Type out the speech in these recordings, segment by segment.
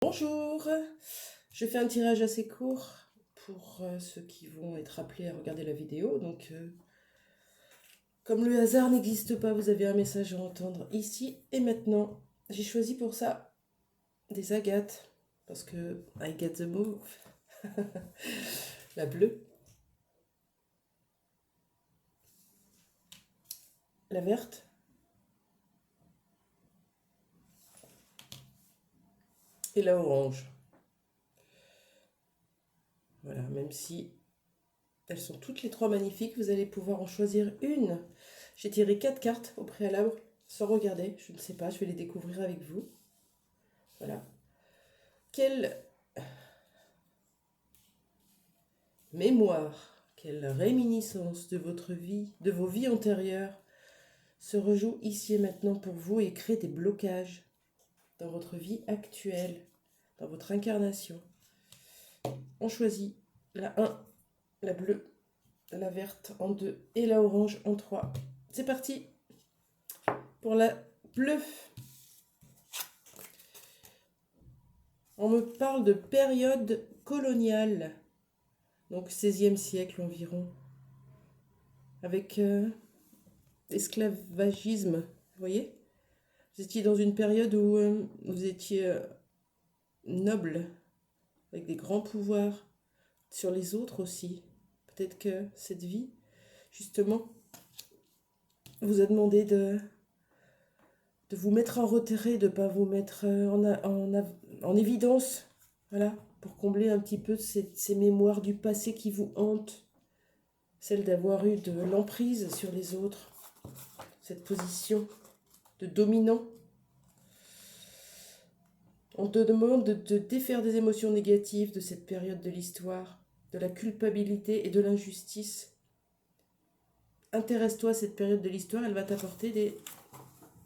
Bonjour, je fais un tirage assez court pour ceux qui vont être appelés à regarder la vidéo. Donc, comme le hasard n'existe pas, vous avez un message à entendre ici et maintenant. J'ai choisi pour ça des agates parce que I get the move. La bleue, la verte et la orange. Voilà, même si elles sont toutes les trois magnifiques, vous allez pouvoir en choisir une. J'ai tiré 4 cartes au préalable sans regarder, je ne sais pas, je vais les découvrir avec vous. Voilà. Quelle mémoire, quelle réminiscence de votre vie, de vos vies antérieures se rejoue ici et maintenant pour vous et crée des blocages dans votre vie actuelle, dans votre incarnation. On choisit la 1, la bleue, la verte en 2 et la orange en 3. C'est parti pour la bleue. On me parle de période coloniale, donc 16e siècle environ, avec esclavagisme, vous voyez? Vous étiez dans une période où vous étiez noble, avec des grands pouvoirs sur les autres aussi. Peut-être que cette vie, justement, vous a demandé de vous mettre en retrait, de ne pas vous mettre en évidence, voilà, pour combler un petit peu ces mémoires du passé qui vous hantent, celle d'avoir eu de l'emprise sur les autres, cette position de dominant. On te demande de te défaire des émotions négatives de cette période de l'histoire, de la culpabilité et de l'injustice. Intéresse-toi à cette période de l'histoire, elle va t'apporter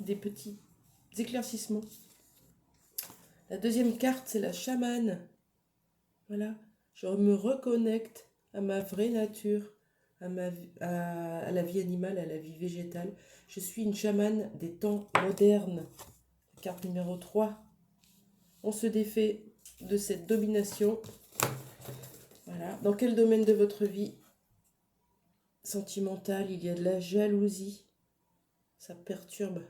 des petits éclaircissements. La deuxième carte, c'est la chamane. Voilà, je me reconnecte à ma vraie nature, à la vie animale, à la vie végétale. Je suis une chamane des temps modernes. Carte numéro 3. On se défait de cette domination. Voilà. Dans quel domaine de votre vie sentimentale il y a de la jalousie? Ça perturbe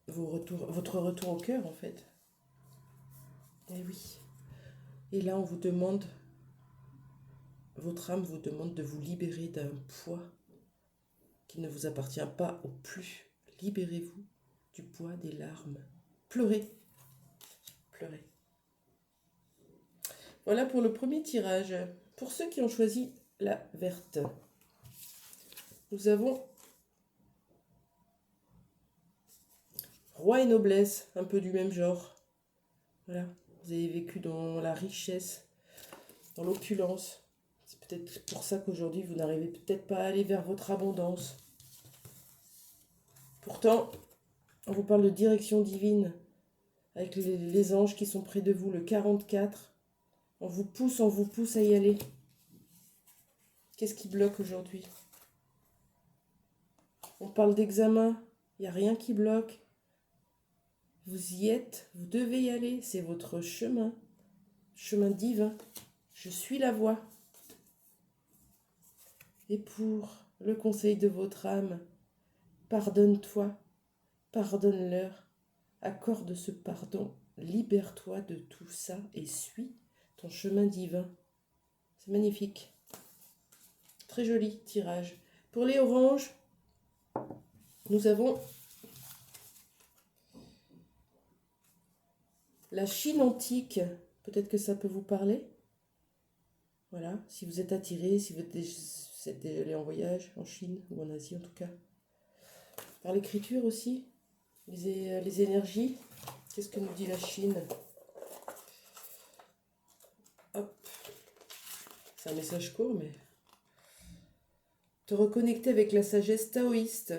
votre retour au cœur, en fait. Eh oui. Et là, on vous demande, votre âme vous demande de vous libérer d'un poids qui ne vous appartient pas au plus. Libérez-vous du poids des larmes. Pleurez. Pleurez. Voilà pour le premier tirage. Pour ceux qui ont choisi la verte, nous avons roi et noblesse, un peu du même genre. Voilà, vous avez vécu dans la richesse, dans l'opulence. C'est peut-être pour ça qu'aujourd'hui, vous n'arrivez peut-être pas à aller vers votre abondance. Pourtant, on vous parle de direction divine, avec les anges qui sont près de vous, le 44. On vous pousse à y aller. Qu'est-ce qui bloque aujourd'hui? On parle d'examen, il n'y a rien qui bloque. Vous y êtes, vous devez y aller, c'est votre chemin divin. Je suis la voie. Et pour le conseil de votre âme, pardonne-toi, pardonne-leur, accorde ce pardon, libère-toi de tout ça et suis ton chemin divin. C'est magnifique. Très joli tirage. Pour les oranges, nous avons la Chine antique. Peut-être que ça peut vous parler. Voilà, si vous êtes attiré, si vous êtes déjà allé en voyage, en Chine ou en Asie en tout cas. Par l'écriture aussi, les énergies. Qu'est-ce que nous dit la Chine? Hop, c'est un message court, mais... Te reconnecter avec la sagesse taoïste,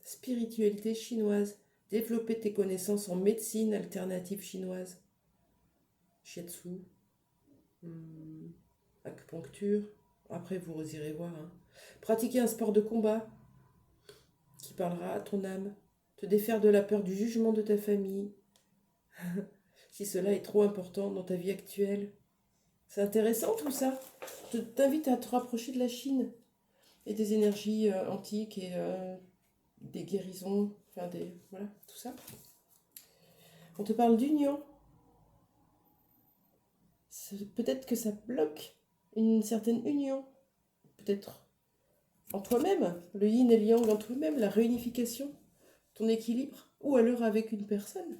spiritualité chinoise, développer tes connaissances en médecine alternative chinoise, shiatsu, acupuncture, après vous irez voir. Pratiquer un sport de combat qui parlera à ton âme, te défaire de la peur du jugement de ta famille, si cela est trop important dans ta vie actuelle. C'est intéressant tout ça. Je t'invite à te rapprocher de la Chine et des énergies antiques et des guérisons, enfin des... Voilà, tout ça. On te parle d'union. Peut-être que ça bloque une certaine union. Peut-être en toi-même, le yin et le yang en toi-même, la réunification, ton équilibre. Ou alors avec une personne.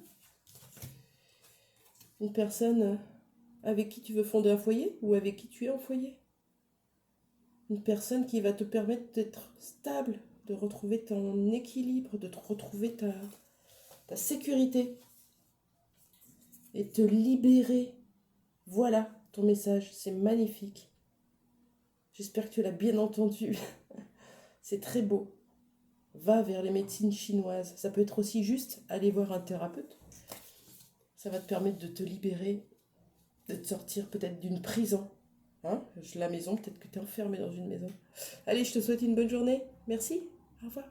Une personne avec qui tu veux fonder un foyer ou avec qui tu es en foyer. Une personne qui va te permettre d'être stable, de retrouver ton équilibre, de retrouver ta sécurité et te libérer. Voilà ton message, c'est magnifique. J'espère que tu l'as bien entendu. C'est très beau. Va vers les médecines chinoises. Ça peut être aussi juste aller voir un thérapeute. Ça va te permettre de te libérer, de te sortir peut-être d'une prison. Hein, la maison, peut-être que tu es enfermé dans une maison. Allez, je te souhaite une bonne journée. Merci. Au revoir.